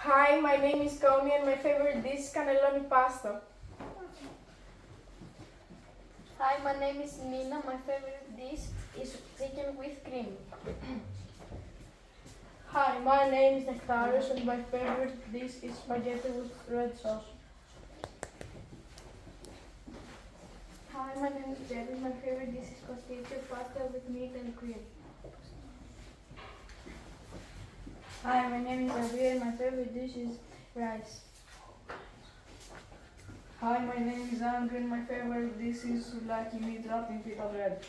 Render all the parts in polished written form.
Hi, my name is Connie and my favorite dish is cannelloni pasta. Hi, my name is Nina. My favorite dish is chicken with cream. Hi, my name is Nectarius and my favorite dish is spaghetti with red sauce. Hi, my name is Debbie. My favorite dish is costicchio pasta with meat and cream. Hi, my name is Gabriel. My favorite dish is rice. Hi, my name is Andrew and my favorite dish is souvlaki meat wrapped in pita bread.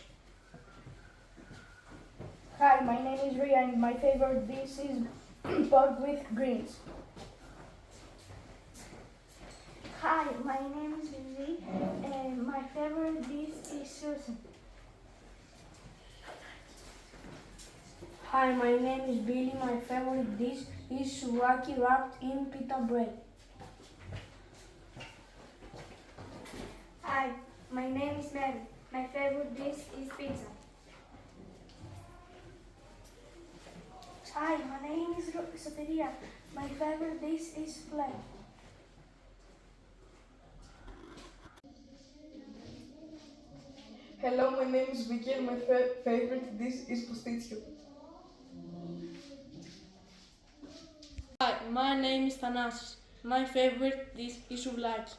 Hi, my name is Ria and my favorite dish is pork with greens. Hi, my name is Lizzie and my favorite dish is sushi. Hi, my name is Billy. My favorite dish is souvlaki wrapped in pita bread. Hi, my name is Mary. My favorite dish is pizza. Hi, my name is Soteria. My favorite dish is flan. Hello, my name is Vicky and my favorite dish is posticcio. Hi, my name is Thanasis. My favorite dish is souvlaki.